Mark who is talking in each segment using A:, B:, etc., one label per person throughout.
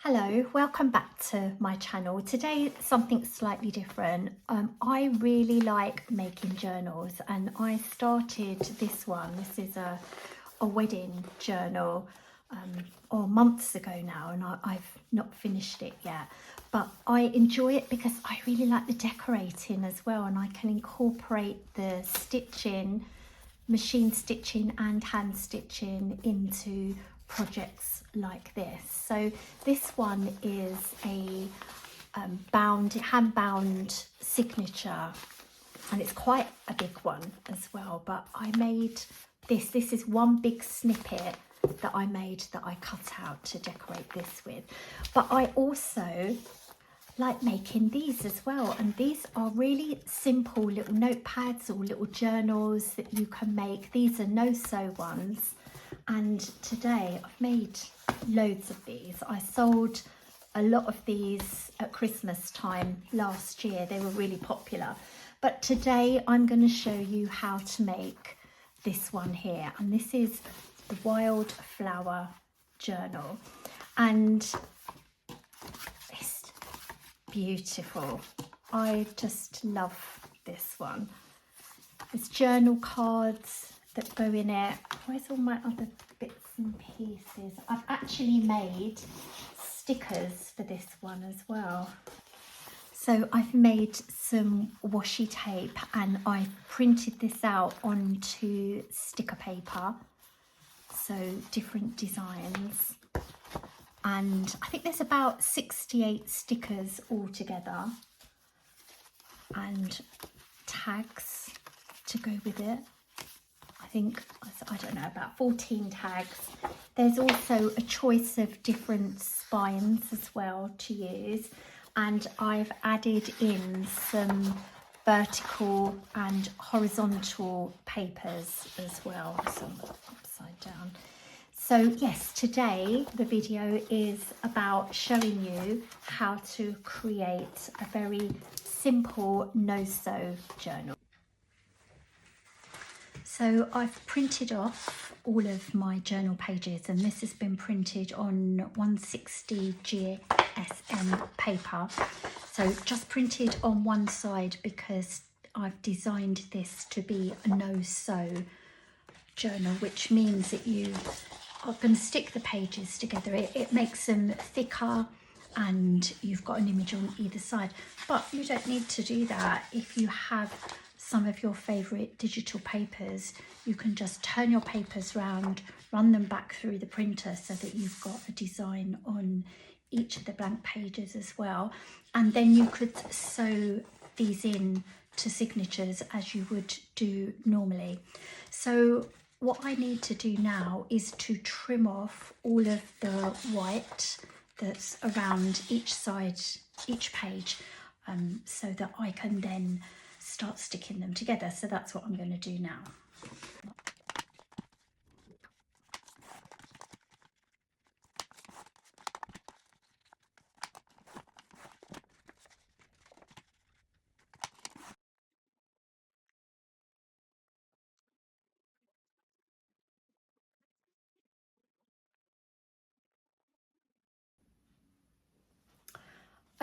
A: Hello, welcome back to my channel. Today something slightly different. I really like making journals and I started this one. This is a wedding journal or months ago now, and I've not finished it yet, but I enjoy it because I really like the decorating as well, and I can incorporate the stitching, machine stitching and hand stitching into projects like this. So this one is a hand bound signature, and it's quite a big one as well, but I made this is one big snippet that I made that I cut out to decorate this with. But I also like making these as well, and these are really simple little notepads or little journals that you can make. These are no-sew ones, and today I've made loads of these. I sold a lot of these at Christmas time last year. They were really popular, but today I'm going to show you how to make this one here, and this is the Wildflower journal, and it's beautiful. I just love this one. There's journal cards that go in it. Where's all my other bits and pieces? I've actually made stickers for this one as well. So I've made some washi tape and I've printed this out onto sticker paper, so different designs, and I think there's about 68 stickers altogether, and tags to go with it. I don't know, about 14 tags. There's also a choice of different spines as well to use, and I've added in some vertical and horizontal papers as well, so upside down. So yes, today the video is about showing you how to create a very simple no-sew journal. So I've printed off all of my journal pages, and this has been printed on 160 GSM paper. So just printed on one side because I've designed this to be a no-sew journal, which means that you are going to stick the pages together. It makes them thicker and you've got an image on either side, but you don't need to do that. If you have some of your favourite digital papers, you can just turn your papers round, run them back through the printer so that you've got a design on each of the blank pages as well, and then you could sew these in to signatures as you would do normally. So what I need to do now is to trim off all of the white that's around each side, each page, so that I can then start sticking them together. So that's what I'm going to do now.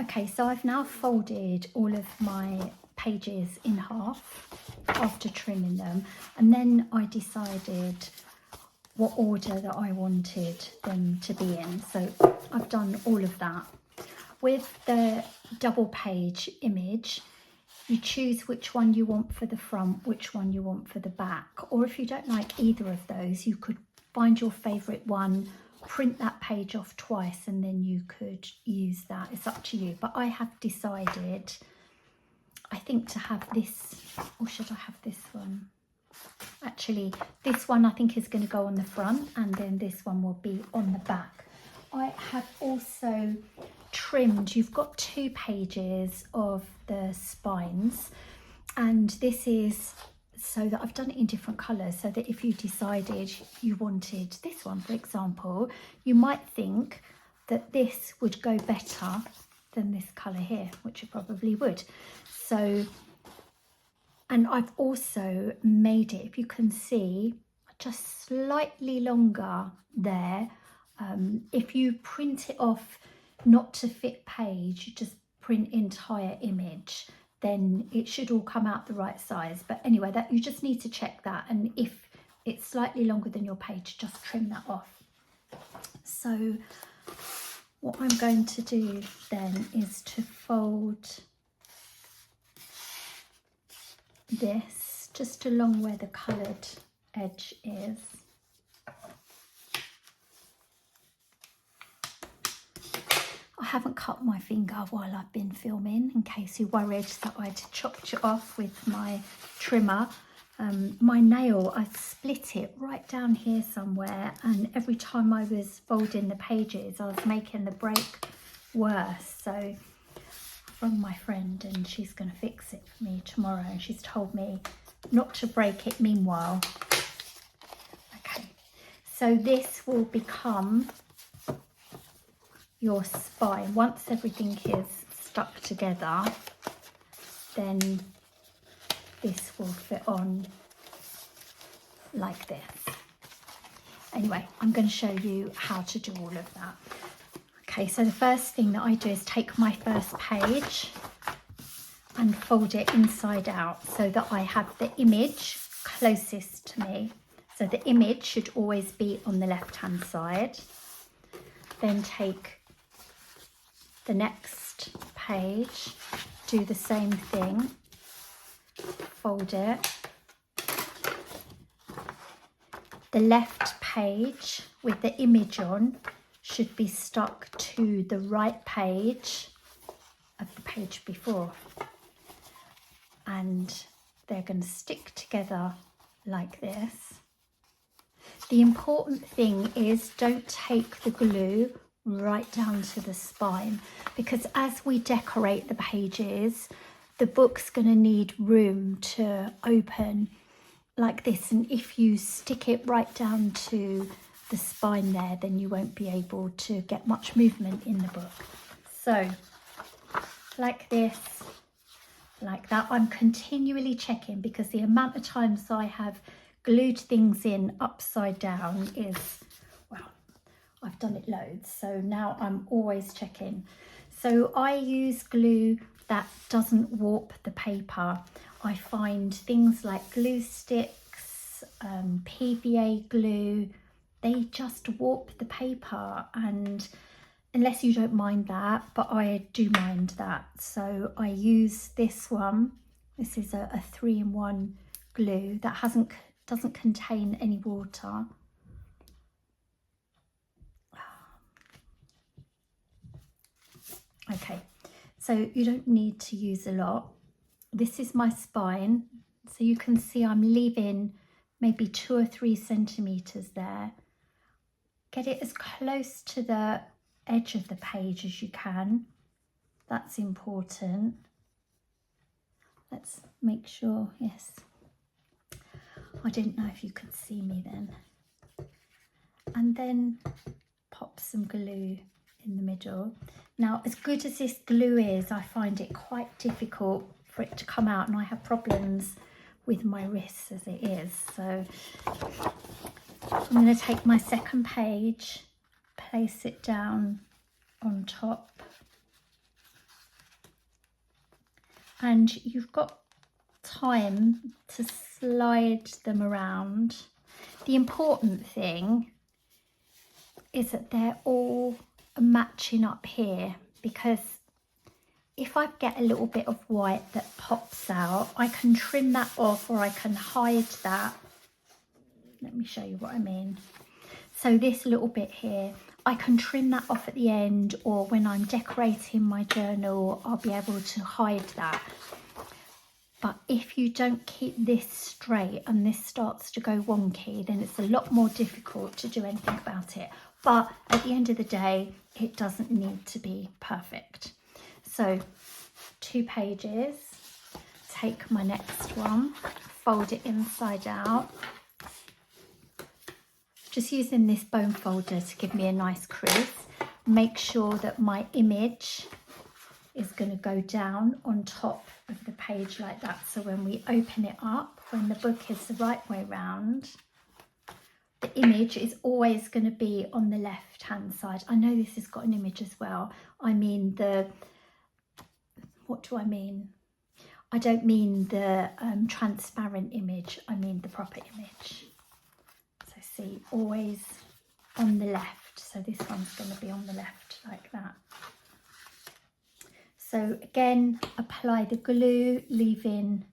A: Okay, so I've now folded all of my pages in half after trimming them, and then I decided what order that I wanted them to be in. So I've done all of that. With the double page image, you choose which one you want for the front, which one you want for the back, or if you don't like either of those, you could find your favourite one, print that page off twice, and then you could use that. It's up to you, but I have decided, I think, to have this, or should I have this one? Actually, this one I think is going to go on the front, and then this one will be on the back. I have also trimmed, you've got 2 pages of the spines, and this is so that I've done it in different colours, so that if you decided you wanted this one, for example, you might think that this would go better than this colour here, which it probably would. So, and I've also made it, if you can see, just slightly longer there. If you print it off not to fit page, you just print entire image, then it should all come out the right size. But anyway, that you just need to check that, and if it's slightly longer than your page, just trim that off. So what I'm going to do then is to fold this just along where the coloured edge is. I haven't cut my finger while I've been filming, in case you worried that I'd chopped it off with my trimmer. My nail, I split it right down here somewhere, and every time I was folding the pages I was making the break worse. So I've rung my friend and she's going to fix it for me tomorrow, and she's told me not to break it meanwhile. Okay, so this will become your spine. Once everything is stuck together, then this will fit on like this. Anyway, I'm going to show you how to do all of that. Okay, so the first thing that I do is take my first page and fold it inside out so that I have the image closest to me. So the image should always be on the left hand side. Then take the next page, do the same thing, fold it. The left page with the image on should be stuck to the right page of the page before, and they're going to stick together like this. The important thing is don't take the glue right down to the spine, because as we decorate the pages, the book's going to need room to open like this, and if you stick it right down to the spine there, then you won't be able to get much movement in the book. So like this, like that. I'm continually checking, because the amount of times I have glued things in upside down is, well, I've done it loads, so now I'm always checking. So I use glue that doesn't warp the paper. I find things like glue sticks, PVA glue, they just warp the paper, and unless you don't mind that, but I do mind that. So I use this one. This is a 3-in-1 glue that doesn't contain any water. Okay, so you don't need to use a lot. This is my spine, so you can see I'm leaving maybe 2 or 3 centimeters there. Get it as close to the edge of the page as you can. That's important. Let's make sure, yes. I didn't know if you could see me then. And then pop some glue in the middle. Now, as good as this glue is, I find it quite difficult for it to come out, and I have problems with my wrists as it is. So I'm going to take my second page, place it down on top, and you've got time to slide them around. The important thing is that they're all matching up here, because if I get a little bit of white that pops out, I can trim that off, or I can hide that. Let me show you what I mean. So this little bit here, I can trim that off at the end, or when I'm decorating my journal, I'll be able to hide that. But if you don't keep this straight and this starts to go wonky, then it's a lot more difficult to do anything about it. But at the end of the day, it doesn't need to be perfect. So 2 pages, take my next one, fold it inside out. Just using this bone folder to give me a nice crease. Make sure that my image is going to go down on top of the page like that. So when we open it up, when the book is the right way round, the image is always going to be on the left hand side. I know this has got an image as well. I mean what do I mean? I don't mean the transparent image, I mean the proper image. So see, always on the left. So this one's going to be on the left like that. So again, apply the glue, leaving,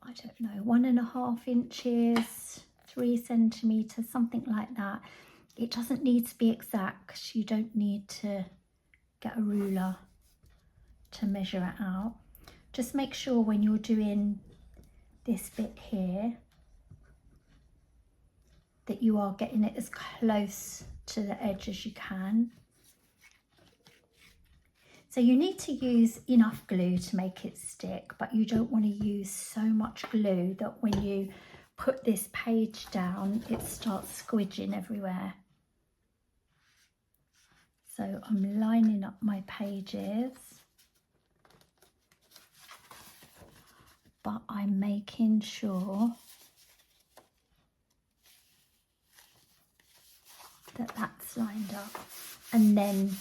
A: I don't know, 1.5 inches, 3 centimeters, something like that. It doesn't need to be exact. You don't need to get a ruler to measure it out. Just make sure when you're doing this bit here that you are getting it as close to the edge as you can. So you need to use enough glue to make it stick, but you don't want to use so much glue that when you put this page down, it starts squidging everywhere. So I'm lining up my pages, but I'm making sure that that's lined up, and then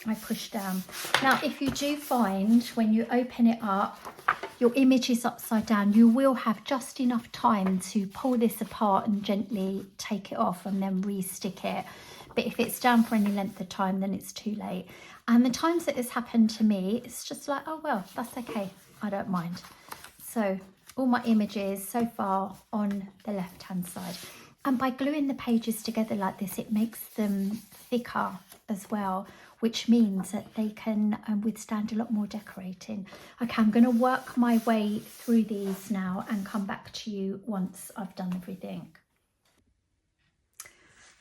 A: I push down. Now, if you do find when you open it up, your image is upside down, you will have just enough time to pull this apart and gently take it off and then re-stick it. But if it's down for any length of time, then it's too late. And the times that this happened to me, it's just like, oh well, that's okay, I don't mind. So all my images so far on the left hand side. And by gluing the pages together like this, it makes them thicker as well, which means that they can withstand a lot more decorating. Okay, I'm going to work my way through these now and come back to you once I've done everything.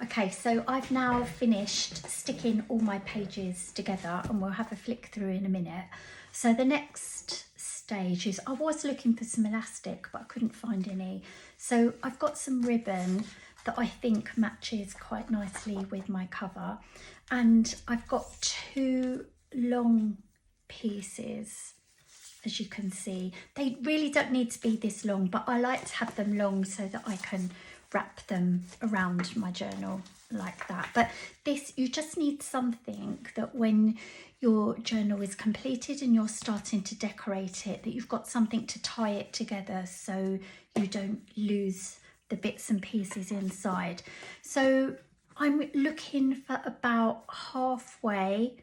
A: Okay, so I've now finished sticking all my pages together, and we'll have a flick through in a minute. So the next stage is, I was looking for some elastic, but I couldn't find any. So I've got some ribbon that I think matches quite nicely with my cover. And I've got 2 long pieces, as you can see. They really don't need to be this long, but I like to have them long so that I can wrap them around my journal like that. But this, you just need something that when your journal is completed and you're starting to decorate it, that you've got something to tie it together so you don't lose the bits and pieces inside. So I'm looking for about halfway.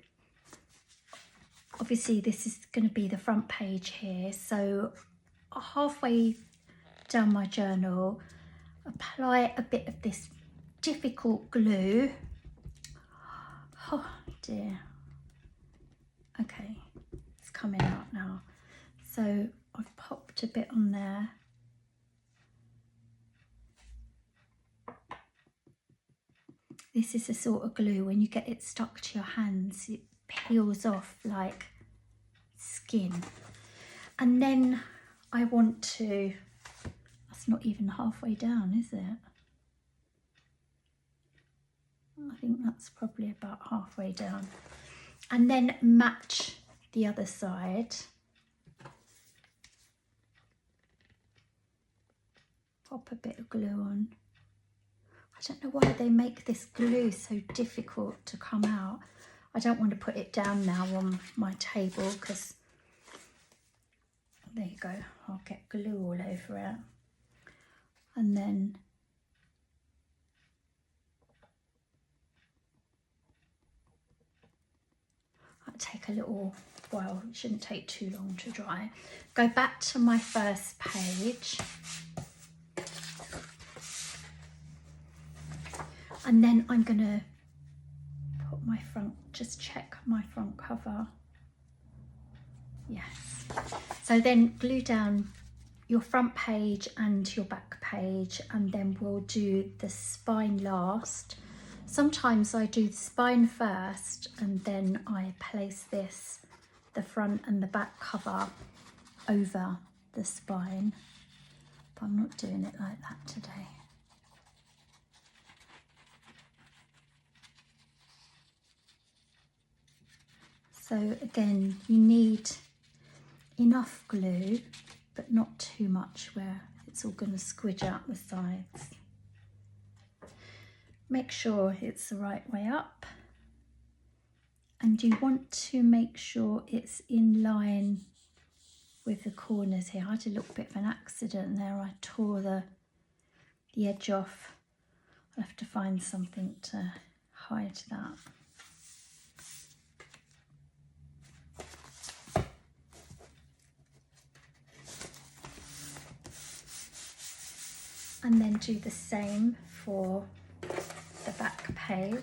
A: Obviously this is going to be the front page here, so halfway down my journal, apply a bit of this difficult glue. Oh dear. Okay, it's coming out now. So I've popped a bit on there. This is the sort of glue, when you get it stuck to your hands, it peels off like skin. And then I want to, that's not even halfway down, is it? I think that's probably about halfway down. And then match the other side. Pop a bit of glue on. I don't know why they make this glue so difficult to come out. I don't want to put it down now on my table because, there you go, I'll get glue all over it. And then I'll take a little while, it shouldn't take too long to dry. Go back to my first page. And then I'm going to put my front, just check my front cover. Yes. So then glue down your front page and your back page, and then we'll do the spine last. Sometimes I do the spine first and then I place this, the front and the back cover, over the spine, but I'm not doing it like that today. So again, you need enough glue, but not too much where it's all going to squidge out the sides. Make sure it's the right way up, and you want to make sure it's in line with the corners here. I had a little bit of an accident there. I tore the edge off. I'll have to find something to hide that. And then do the same for the back page.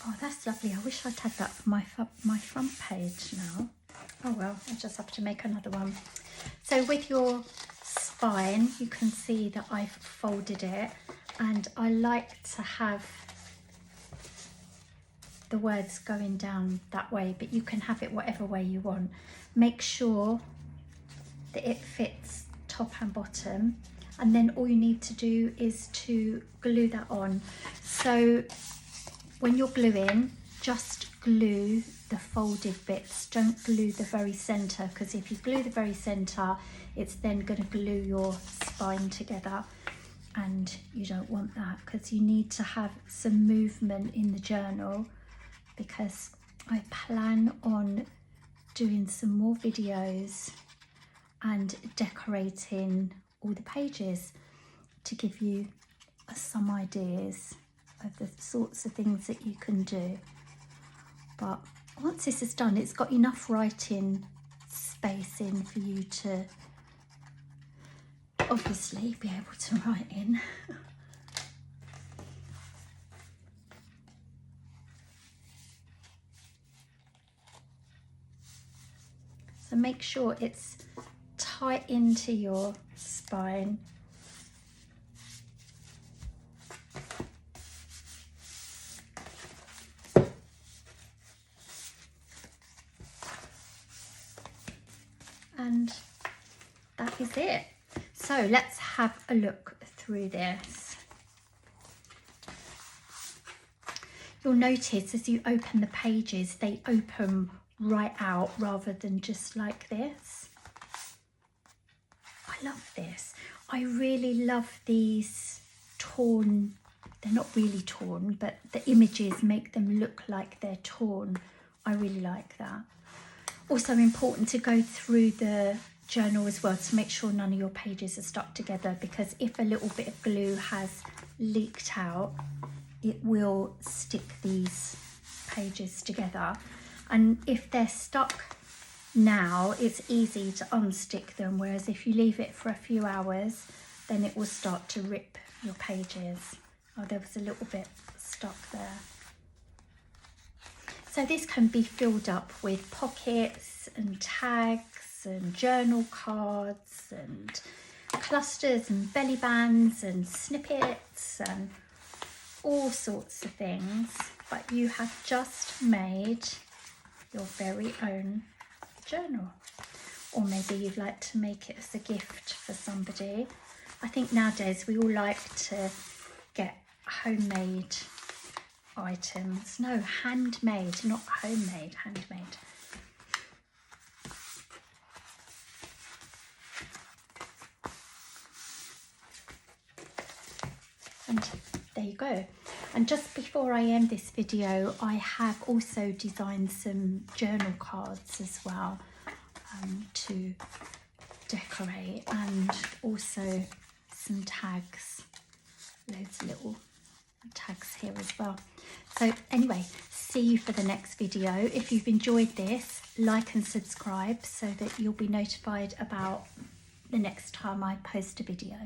A: Oh, that's lovely. I wish I'd had that for my front page now. Oh well, I just have to make another one. So with your spine, you can see that I've folded it, and I like to have the words going down that way, but you can have it whatever way you want. Make sure that it fits top and bottom, and then all you need to do is to glue that on. So when you're gluing, just glue the folded bits. Don't glue the very center, because if you glue the very center, it's then going to glue your spine together, and you don't want that, because you need to have some movement in the journal, because I plan on doing some more videos and decorating all the pages to give you some ideas of the sorts of things that you can do. But once this is done, it's got enough writing space in for you to obviously be able to write in. So make sure it's tight into your spine. And that is it. So let's have a look through this. You'll notice as you open the pages, they open right out rather than just like this. I love this. I really love these torn, they're not really torn, but the images make them look like they're torn. I really like that. Also important to go through the journal as well to make sure none of your pages are stuck together, because if a little bit of glue has leaked out, it will stick these pages together. And if they're stuck now, it's easy to unstick them, whereas if you leave it for a few hours, then it will start to rip your pages. Oh, there was a little bit stuck there. So this can be filled up with pockets and tags and journal cards and clusters and belly bands and snippets and all sorts of things. But you have just made your very own journal. Or maybe you'd like to make it as a gift for somebody. I think nowadays we all like to get homemade items. No, handmade, not homemade, handmade. And there you go. And just before I end this video, I have also designed some journal cards as well to decorate, and also some tags, loads of little tags here as well. So anyway, see you for the next video. If you've enjoyed this, like and subscribe so that you'll be notified about the next time I post a video.